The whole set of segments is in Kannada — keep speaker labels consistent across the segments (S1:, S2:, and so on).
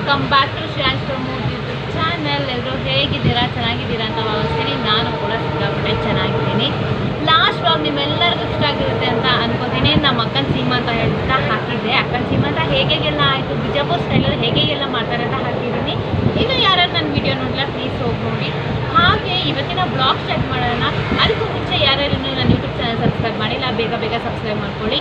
S1: Welcome back to Shreyansh Pramod YouTube channel. ಎಲ್ಲರೂ ಹೇಗಿದ್ದೀರಾ? ಚೆನ್ನಾಗಿದ್ದೀರಾ ಅಂತ ಭಾವಿಸ್ತೀನಿ. ನಾನು ಕೂಡ ಸಿಕ್ಕಾಪಟ್ಟೆ ಚೆನ್ನಾಗಿದ್ದೀನಿ. ಲಾಸ್ಟ್ ವ್ಲಾಗ್ ನಿಮ್ಮೆಲ್ಲರಿಗೂ ಇಷ್ಟ ಆಗಿರುತ್ತೆ ಅಂತ ಅನ್ಕೋತೀನಿ. ನಮ್ಮ ಅಕ್ಕನ ಸೀಮಾ ಅಂತ ಹೇಳ್ತಾ ಹಾಕಿದ್ದೆ. ಅಕ್ಕನ ಸೀಮಾ ಅಂತ ಹೇಗೆಲ್ಲ ಆಯಿತು, ಬಿಜಾಪುರ ಸ್ಟೈಲಲ್ಲಿ ಹೇಗೆಲ್ಲ ಮಾಡ್ತಾರೆ ಅಂತ ಹಾಕಿದ್ದೀನಿ. ಇನ್ನು ಯಾರ್ಯಾರು ನನ್ನ ವೀಡಿಯೋ ನೋಡಿಲ್ಲ ಪ್ಲೀಸ್ ಹೋಗಿ ನೋಡಿ. ಹಾಗೆ ಇವತ್ತಿನ ಬ್ಲಾಗ್ ಸ್ಟಾರ್ಟ್ ಮಾಡೋಣ. ಅದಕ್ಕೂ ಮುಂಚೆ ಯಾರ್ಯಾರು ನನ್ನ ಯೂಟ್ಯೂಬ್ ಚಾನಲ್ ಸಬ್ಸ್ಕ್ರೈಬ್ ಮಾಡಿಲ್ಲ ಬೇಗ ಸಬ್ಸ್ಕ್ರೈಬ್ ಮಾಡ್ಕೊಳ್ಳಿ.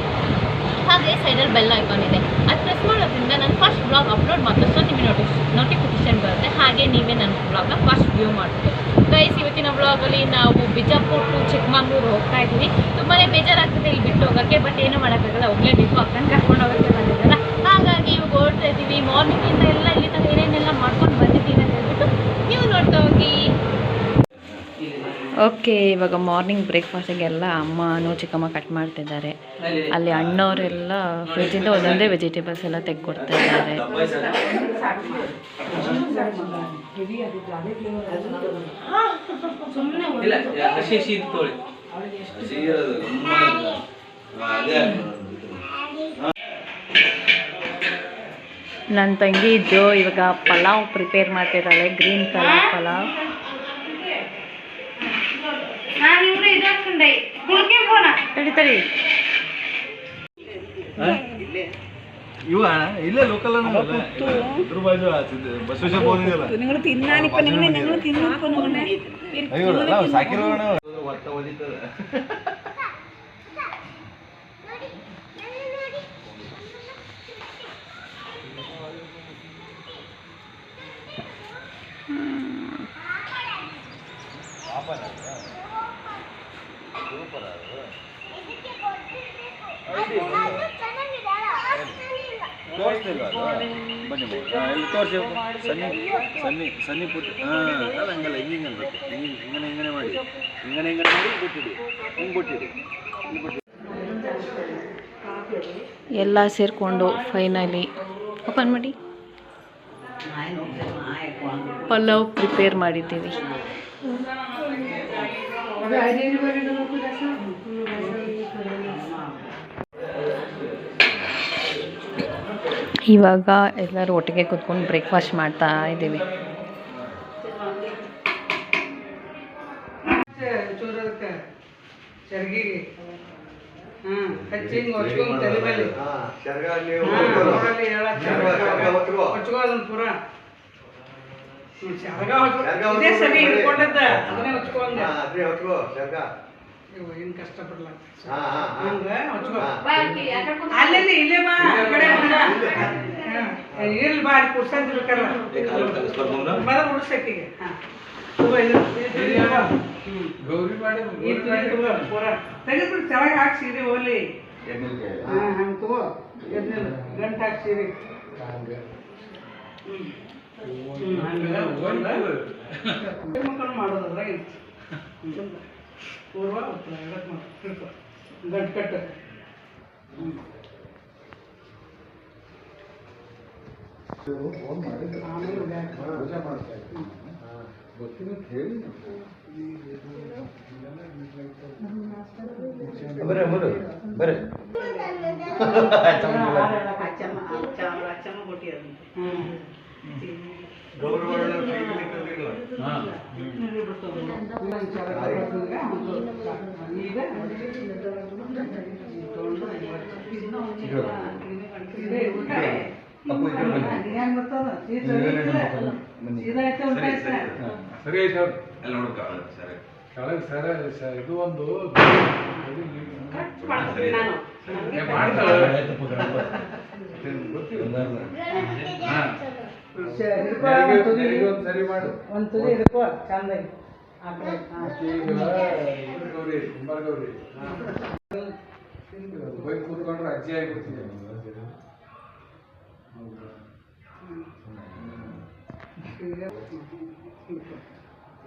S1: ಹಾಗೆ ಸೈಡಲ್ಲಿ ಬೆಲ್ ಐಕಾನ್ ಇದೆ, ಅದು ಪ್ರೆಸ್ ಮಾಡೋದ್ರಿಂದ ನಾನು ಫಸ್ಟ್ ಬ್ಲಾಗ್ ಅಪ್ಲೋಡ್ ಮಾಡಿದಷ್ಟು ನಿಮಗೆ ನೋಟಿಫಿಕೇಶನ್ ಬರುತ್ತೆ. ಹಾಗೆ ನೀವೇ ನನ್ನ ಬ್ಲಾಗ್ನ ಫಸ್ಟ್ ವ್ಯೂ ಮಾಡ್ತೀವಿ. ಗೈಸ್, ಇವತ್ತಿನ ಬ್ಲಾಗಲ್ಲಿ ನಾವು ಬಿಜಾಪುರ ಟು ಚಿಕ್ಕಮಂಗ್ಳೂರು ಹೋಗ್ತಾ ಇದ್ದೀವಿ. ತುಂಬಾ ಬೇಜಾರಾಗ್ತದೆ ಇಲ್ಲಿ ಬಿಟ್ಟು ಹೋಗೋಕ್ಕೆ, ಬಟ್ ಏನೂ ಮಾಡೋಕ್ಕಾಗಲ್ಲ, ಹೋಗಲೇಬೇಕು. ಅಕ್ಕನ ಕರ್ಕೊಂಡು ಹೋಗೋಕ್ಕೆ ಬಂದಿದ್ದಲ್ಲ, ಹಾಗಾಗಿ ಇವಾಗ ಓಡ್ತಾ ಇದ್ದೀವಿ. ಮಾರ್ನಿಂಗಿಂದ ಎಲ್ಲ ಇಲ್ಲಿ ತನಕ ಏನೇನೆಲ್ಲ ಮಾಡ್ಕೊಂಡು ಬಂದಿದ್ದೀನಿ ಅಂತ ಹೇಳ್ಬಿಟ್ಟು ನೀವು ನೋಡ್ತಾ ಹೋಗಿ. ಓಕೆ, ಇವಾಗ ಮಾರ್ನಿಂಗ್ ಬ್ರೇಕ್ಫಾಸ್ಟಿಗೆಲ್ಲ ಅಮ್ಮನೂ ಚಿಕ್ಕಮ್ಮ ಕಟ್ ಮಾಡ್ತಿದ್ದಾರೆ. ಅಲ್ಲಿ ಅಣ್ಣವರೆಲ್ಲ ಫ್ರಿಜ್ಜಿಂದ ಒಂದೊಂದೇ ವೆಜಿಟೇಬಲ್ಸ್ ಎಲ್ಲ ತೆಗೆದುಕೊಡ್ತಾ ಇದ್ದಾರೆ. ನನ್ನ ತಂಗಿ ಜೋ ಇವಾಗ ಪಲಾವ್ ಪ್ರಿಪೇರ್ ಮಾಡ್ತಿದ್ದಾಳೆ, ಗ್ರೀನ್ ಕಲರ್ ಪಲಾವ್. ತಡಿ
S2: ಇವ ಇಲ್ಲೇ ಲೋಕಲ್ ಬಸವೇಶ್ವರ ಬೋನಿದಲ್ಲ
S3: നിങ്ങൾ തിന്നാനിപ്പോ നിങ്ങൾ തിന്നിപ്പോ
S2: ಅಯ್ಯೋ ಸಾಕಿರೋಣ ಒತ್ತ ಓದಿತದ. ತೋರಿಸ್ತಿಲ್ಲ ಅದು ಬನ್ನಿ ಎಲ್ಲಿ ತೋರಿಸಿ ಸನ್ನಿ ಪುಟ್ಟಿ. ಅಲ್ಲ ಹಂಗಲ್ಲ, ಹಿಂಗೆ ಅನ್ಬೇಕು, ಹಿಂಗನೆ ಮಾಡಿ ಬಿಟ್ಟಿಡಿ, ಹಿಂಗೆ ಬಿಟ್ಟಿಡಿ.
S1: ಎಲ್ಲ ಸೇರಿಕೊಂಡು ಫೈನಲಿ ಓಪನ್ ಮಾಡಿ ಪಲಾವ್ ಪ್ರಿಪೇರ್ ಮಾಡಿದ್ದೀವಿ. ಇವಾಗ ಎಲ್ಲರೂ ಒಟ್ಟಿಗೆ ಕೂತ್ಕೊಂಡು ಬ್ರೇಕ್ಫಾಸ್ಟ್ ಮಾಡ್ತಾ ಇದ್ದೀವಿ.
S3: ಏನು ಕಷ್ಟಪಡಲ್ಲ ಇರ್ಲಿ ಬಾ ಕುರ್ಸಂತ ಬೇಕಲ್ಲ ಉಡ್ಸಕ್ಕಿಗೆ. ತೆಗೆದ್ಬಿಟ್ಟು ಚೆನ್ನಾಗಿ ಹಾಕಿ ಸೀರೆ ಹೋಗ್ಲಿ. ಹಂಗೆ ತಗೋ ಗಂಟು ಹಾಕಿ ಸೀರೆ ಮಕ್ಕಳು ಮಾಡೋದಲ್ಲ ಪೂರ್ವ ಉತ್ತರ ಹಿಡ್ಕೊ ಗಂಟು ಕಟ್ಟು. ಅಚ್ಚಮ್ಮ ಕೊಟ್ಟಿರಂತೆ.
S2: ಇದು ಒಂದು ಸರಿ ಮಾಡು, ಒಂದು ತುದಿ ಹಿಡ್ಕೋ ಚಂದಾಗಿ. ಗೌರಿ ಹೋಗಿ ಕೂತ್ಕೊಂಡ್ರೆ ಅಜ್ಜಿ ಆಗಿಬಿಡ್ತೀನಿ.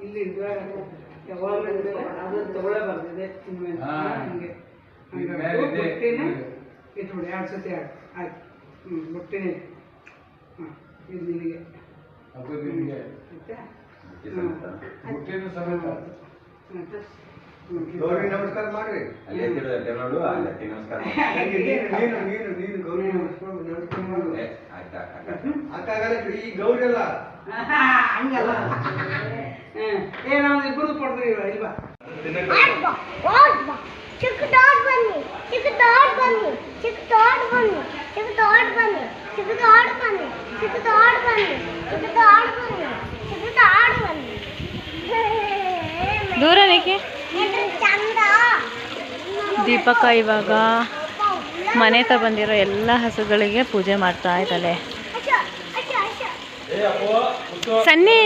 S3: ಇಲ್ಲಿ ಯಾವಾಗ ಅದು ತಗೊಳ್ಳೇ ಬರ್ತಿದೆ ಹಂಗೆ ಇಟ್ಬಿಡಿ. 2 ಸತಿ ಆಯ್ತು. ಬುಟ್ಟಿನೇ ಇದು ನಿನಗೆ
S2: ಬುಟ್ಟಿನ ಸಮೇತ.
S4: ಗೌರಿ ನಮಸ್ಕಾರ ಮಾಡ್ರಿ. ಅಲ್ಲಿ ನೋಡು, ಅಲ್ಲಿ ನಮಸ್ಕಾರ. ನೀನು
S2: ಈ ಗೌರಿ ಅಲ್ಲ
S3: ಹಂಗಲ್ಲ ಏ ನಾವು ಇಬ್ಬರು ಕೊಡ್ತೀವಿ ಇಲ್ವಾ
S1: ದೂರ ರೇಖೆ ದೀಪಕ ಇವಾಗ ಮನೆ ಹತ್ರ ಬಂದಿರೋ ಎಲ್ಲ ಹಸುಗಳಿಗೆ ಪೂಜೆ ಮಾಡ್ತಾ ಇದ್ದಾಳೆ. ಸನ್ನಿ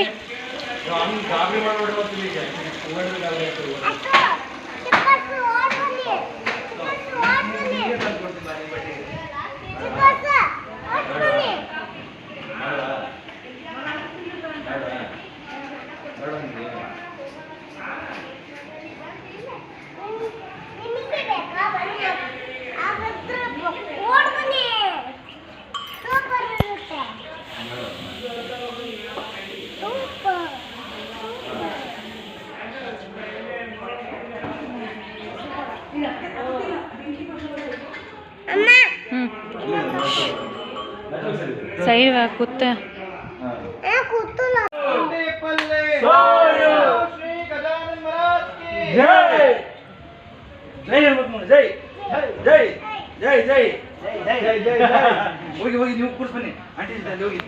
S1: ಸೈಡ್ ಕೂತ
S2: ಹೋಗಿ ಹೋಗಿ ನೀವು ಕೂರ್ಸ್ ಬನ್ನಿ ಆಂಟಿ ಹೋಗಿ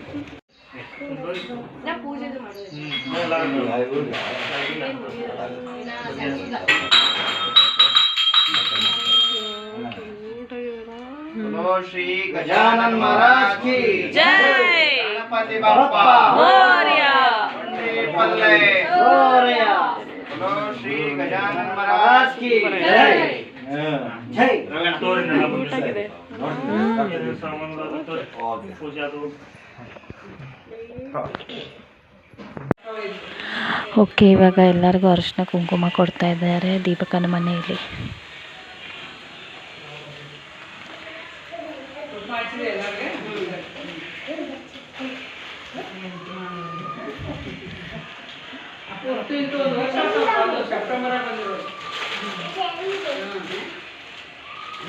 S2: ಶ್ರೀ ಗಜಾನನ್ ಮಹಾರಾಜ್ ಕಿ
S1: ಜೈ.
S2: ಗಣಪತಿ ಬಪ್ಪ
S1: ಮೋರ್ಯಾ.
S2: ಪಲ್ಲೆ ಶ್ರೀ ಗಜಾನನ್ ಮಹಾರಾಜ್ ಕಿ ಜೈ ಜೈ.
S1: ಓಕೆ, ಇವಾಗ ಎಲ್ಲರಿಗೂ ಅರಿಶಿನ ಕುಂಕುಮ ಕೊಡ್ತಾ ಇದ್ದಾರೆ ದೀಪಕನ ಮನೆಯಲ್ಲಿ.
S3: ಸೆಪ್ಟೆಂಬರ್ ಬಂದಿರೋದು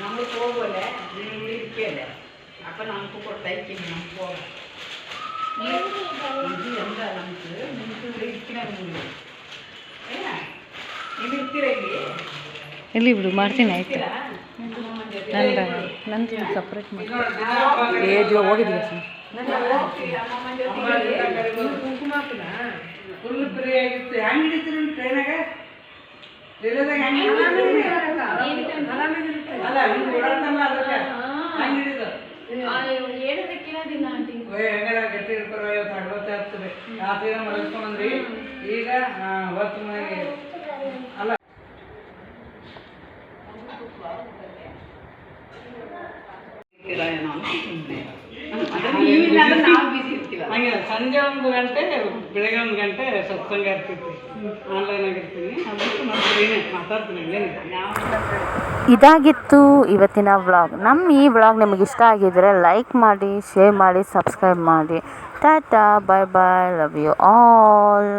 S3: ನಮಗೆ ಹೋಗಲ್ಲ ಇರ್ಕೇಲೆ ಅಪ್ಪ ನಮಗೂ ಕೊಡ್ತಾ ಇರ್ತೀನಿ ನಮ್ಗೆ ಹೋಗ ಇದು ಎಂದ ನಮ್ಗೆ ನಿಮ್ಗೆ ಇರ್ತೀನಿ ನಿಮ್ಗೆ ನೀವು ಇರ್ತೀರ
S1: ಇಲ್ಲಿ ಬಿಡು, ಮಾಡ್ತೀನಿ ಆಯ್ತು. ನಂದು ಸಪ್ರೇಟ್ ಮಾಡಿ ಹೋಗಿದ್ದೀವಿ.
S3: ಫುಲ್ ಫ್ರೀ ಆಗಿತ್ತು. ಹೆಂಗೆ ಹಿಡಿತೀರಿ ಟ್ರೈನಾಗ ರೈಲ್ವೆದಾಗ ಹೆಂಗೆ ಅಲ್ಲ ಹಿಂಗೆ ಓಡಾಡ್ತಲ್ಲ ಅದಕ್ಕೆ ಹೆಂಗೆ ಹಿಡಿದು ಹೆಂಗಾರ ಗಟ್ಟಿ ಹಿಡ್ಕೊರ 50-60 ಆಗ್ತದೆ. ರಾತ್ರಿ ಮಲಗಿಸ್ಕೊಂಡ್ಬಂದ್ರಿ ಈಗ ಹೊತ್ತು ಮನೆಗೆ ಅಲ್ಲ ಹಂಗೆ ಸಂಜೆ 1 ಗಂಟೆ ಬೆಳಗ್ಗೆ 1 ಗಂಟೆ ಸತ್ಸಂಗ ಇರ್ತೈತಿ. ಆನ್ಲೈನ್ ಆಗಿರ್ತೀನಿ ಅದಕ್ಕೆ ಮತ್ತೆ ಮಾತಾಡ್ತೀನಿ.
S1: ಇದಾಗಿತ್ತು ಇವತ್ತಿನ ವ್ಲಾಗ್. ನಮ್ಮ ಈ ವ್ಲಾಗ್ ನಿಮಗೆ ಇಷ್ಟ ಆಗಿದ್ದರೆ ಲೈಕ್ ಮಾಡಿ, ಶೇರ್ ಮಾಡಿ, ಸಬ್ಸ್ಕ್ರೈಬ್ ಮಾಡಿ. ಟಾಟಾ, ಬಾಯ್ ಬಾಯ್, ಲವ್ ಯು ಆಲ್.